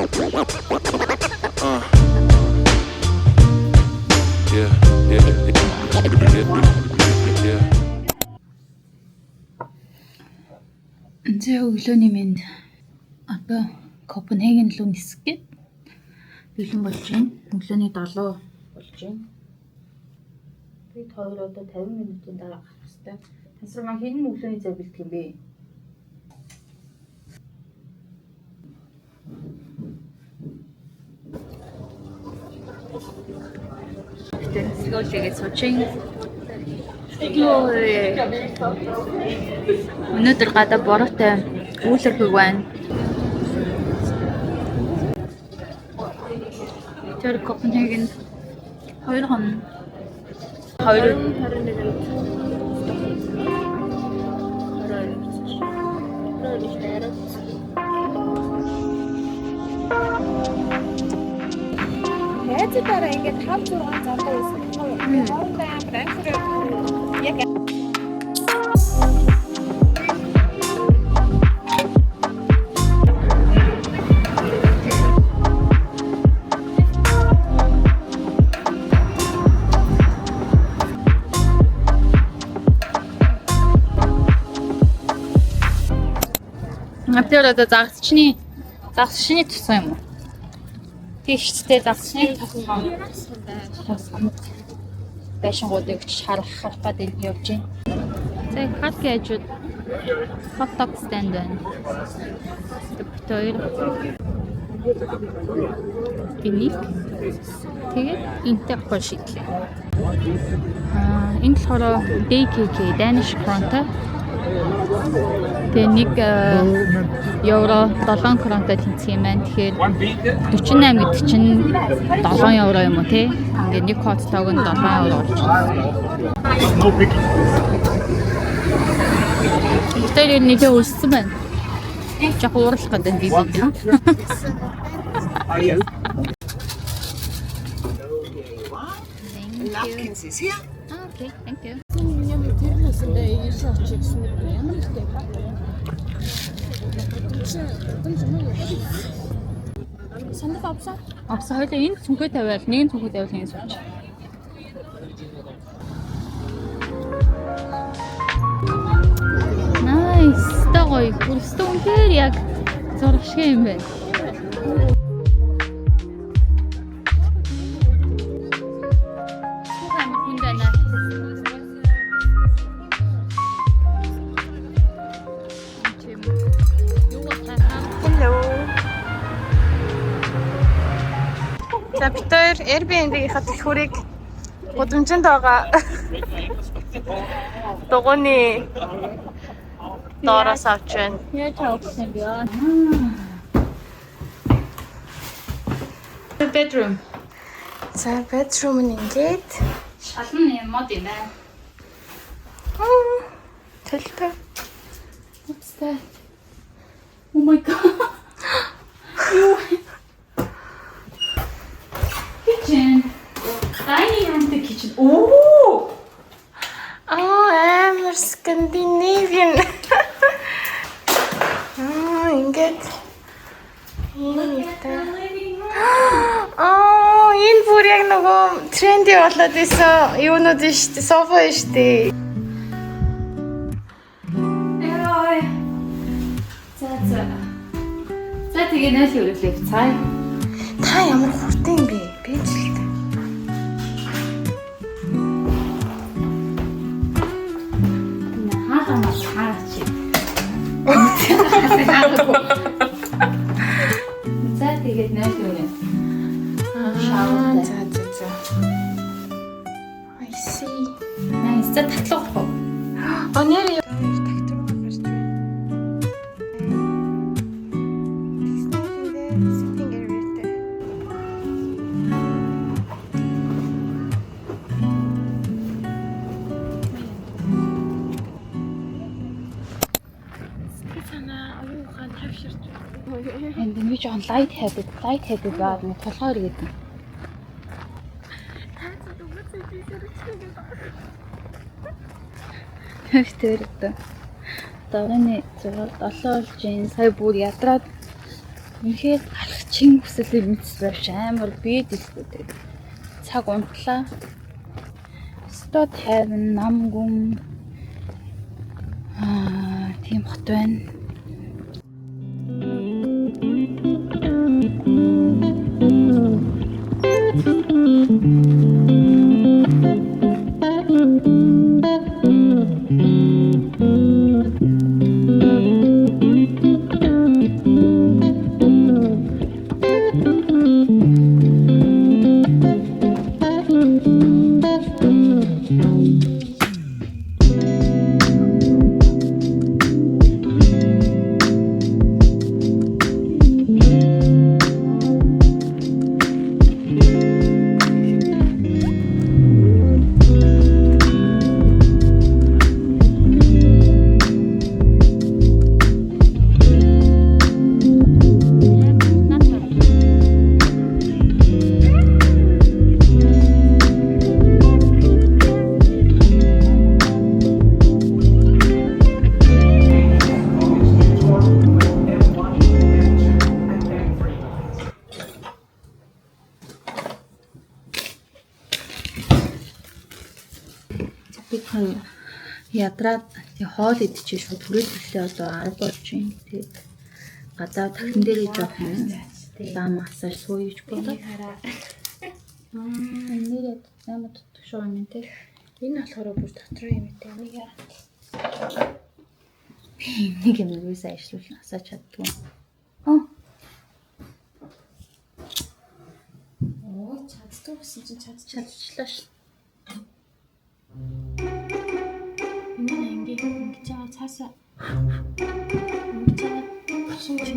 이제 өглөөний минь одоо Копенгаген руу нисэх гээд бэлэн болж байна. Өглөөний 7 болж байна. Бид хоёр одоо 50 минутын дараа гарах хэрэгтэй. Тасрал маань хэн өглөөний цай бэлдэх юм бэ? Тэсгэлээгээ суучин. Өнөөдөр гадаа бороотой үүлэрхэг байна. Тэр Копенгаген 2 хон 22 Яцаараа ингээд 5 6 залуу байсан. Хоорондоо амар амир яг Апдер одоо загсчны тусан юм уу? Тийштэй загсчны тусан. Бэшнгуудыг харах гэдэг явж байна. За хат гэж хот стенд байна. Тэр энийг тэгээд интерпол шидлээ. Энэ болохоор DKK Danish Krone. Тэгээ 1 евро 7 кронтой тэнцэх юм байна. Тэгэхээр 48 гэдэг чинь 7 евро юм уу те? Ингээд нэг хот тоог нь 7 евро болж байна. Тэр нэг өссөн байна. Жах уурлах гэдэг би бид. Napkins is here. Okay, thank you. сандал авсан. Авсан хоёул энэ цүнхээ тавиал, нэг нь цүнхээ тавиал ингэ сууч. Nice. Тагой. Бүрстэн үнээр яг зураг шиг юм байна. За бид хоёр Airbnb-ийнхаа төлхүүрийг гудамжинд байгаа. Дугууны доороос авч байна. Яаж авсан бэ? Bedroom. За bedroom нь ингээд Шалан юм мод юм байна. төлтөө. What's that? Oh my god. Kitchen. Dining room to kitchen. Oh! Амар Scandinavian. Ингээд энэ бүр яг нөгөө тренди болоод исэн юунууд нь шүү дээ, софа шүү дээ. Ой. За тэгээ нааш өрөглөө цай. Та ямар хурдан юм бэ? Би ч л дээ. Хаалаа хаач. За тэгээ нааш өрөө. За. I see. Nice. За татлах уу? Нэр тактур гарч байна. Sitting area. And then we join light headed bad нь толгой иргэдэг. Тэр дөрөв. Дөрөний 7 болж ин сая бүр ядраад Үнэхээр алхчин хүсэлээр мэдсвэвч амар бие дэлгүүтэй. Цаг унтлаа. Өстө тайван намгүн. Тийм хот байна. Ядраад хоол идчихээ шууд түрээдлээ одоо 10 болж байна. Тэгээд гадаа тахин дээрээ жоохон лам массаж сууж бодоо. Нэрээд ямар дотгошоо юм те. Энэ болохоор бүр дотор юм те. Нэг юм юусаа ажиллуулна асаач чаддгүй. Чаддаг гэсэн чинь Чадчихлаа ш. ингэж байгаа цаасаа ингэж шинж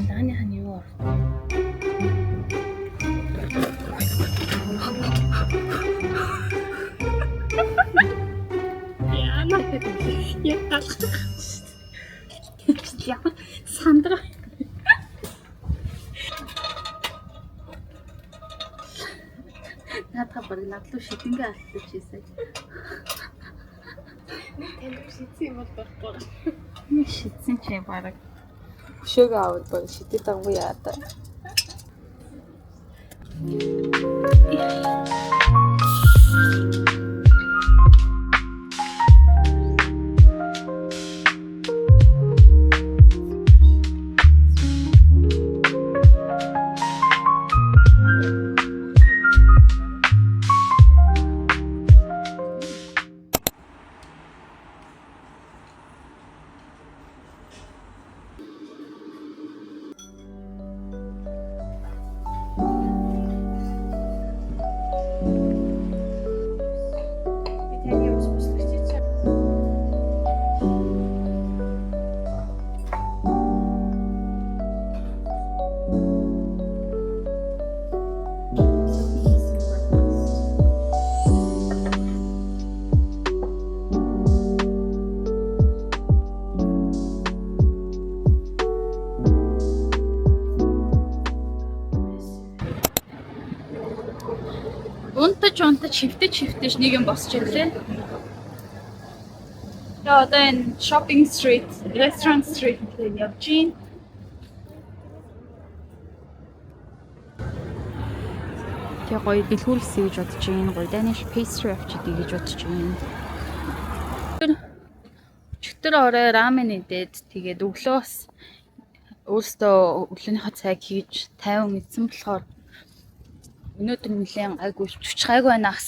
Лааны хань юу ор. Яна яг талах. Яа Сандра. Надад баг надлуу шидэнгээ алдчих хийсэй. танд шийдсэн юм бол байхгүй. Нэг шидсэн чи баг. Өшөөгөө аваад баг шидэт авгүй яа та. Унтаж хөвтөж нэг юм босч ирлээ. Яа одоо энэ shopping street, restaurant street дээр явж гин. Тэг гоё дэлгүүрлэсэй гэж бодож гин. Гоё Danish pastry авчихдээ гэж бодож гин. Өчигдөр орой рамен идээд тэгээд өглөөс өөртөө өглөөнийхөө цайг хийж 50 мэдсэн болохоор өнөөдөр нэлээд гайгүй чуч гайгүй байна гас.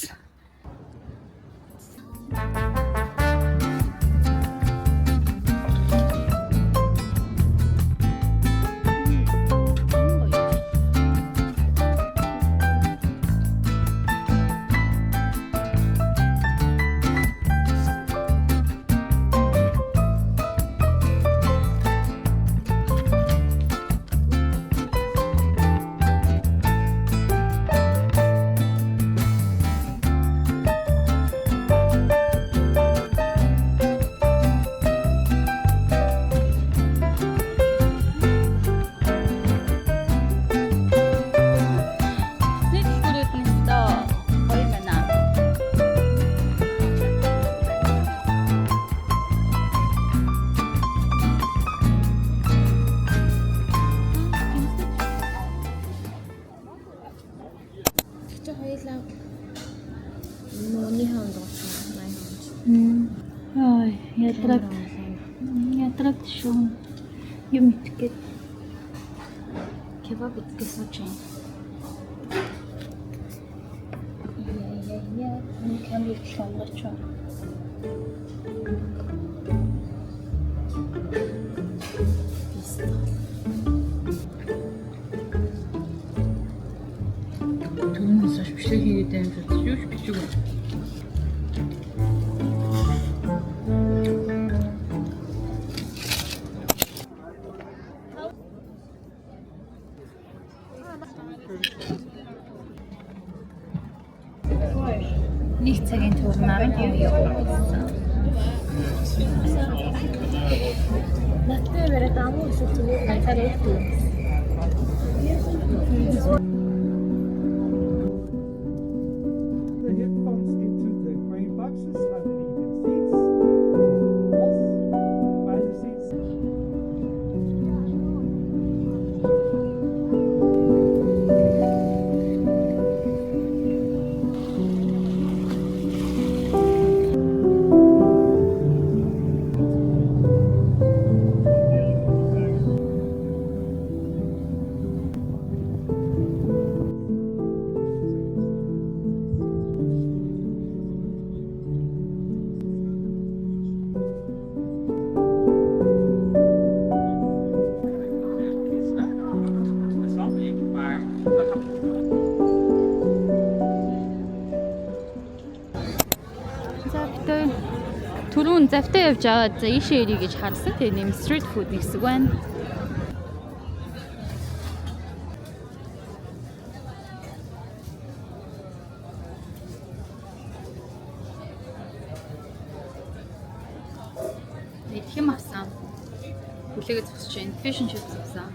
чи хоёлаа Мөний ханд очсон. Ой, ядраг шүү. Юм итгэхэд кебаб итгэж сууж байна. Яа, нэг камер хангаж байна. Түнээс аж бичлэг хийгээд байна гэж юу ч бичиг байна. Нэг цагийн турнаар нь явуулсан. Натэ верэ тамуу эсвэл ганцаар өгдөг. The headphones into the grey boxes underneath the seats. By the seats. За битээ түрүүн завтаа явж аваад за ийшээ ирье гэж харсан. Тэгээ нэм стрит фуд нэгсэг байна. Идэх юм авсан. Хүлээгээ зогсож байна. Fish and chips авсан.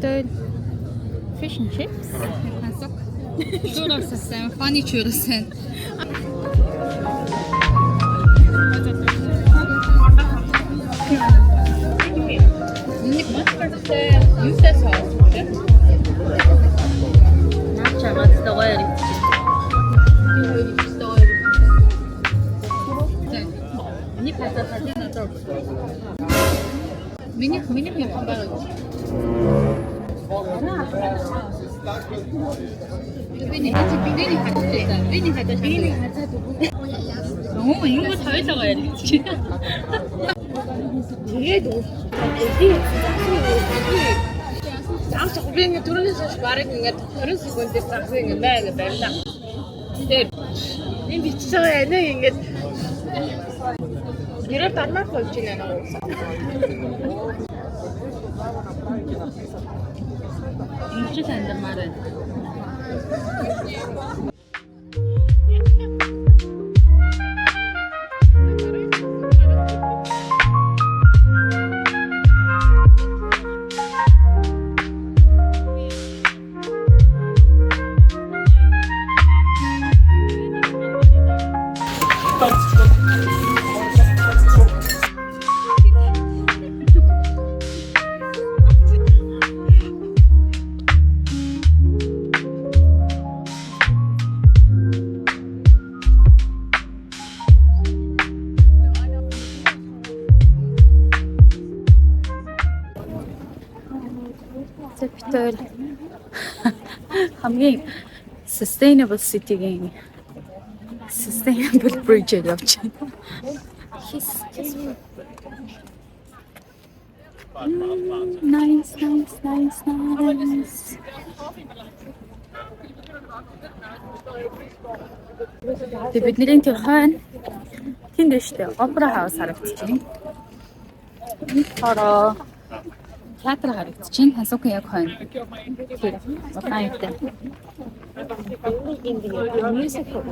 Thank you. Fish and chips. Хансаг. Чурассан, фаны чурассан. Нэг мастер юусаа саас. Наач чамаас дагаар. Нэг хатаа хатаа тоо. Миний юм байна. Оо 이거 사회자가 해야 되지. Тэгээд Заавч би ингэ түрүүнээс хойш барыг ингэ 20 секундээр загсан ингэ байна байна. Тэгээд энэ бичсэн байна ингэ гэрээ тармаар болж байна уу? Ինչ են դմարը։ Битээр хамгийн sustainable city-гийн sustainable bridge-ээр явж байна. Nice. Тэгээ бидний тэр хойно тэнд дэжтэй опера хаус харагдчихэв. Хороо театр харагдчихэв. Хансуухан яг хойно. Тэр улаан юутай. Musical.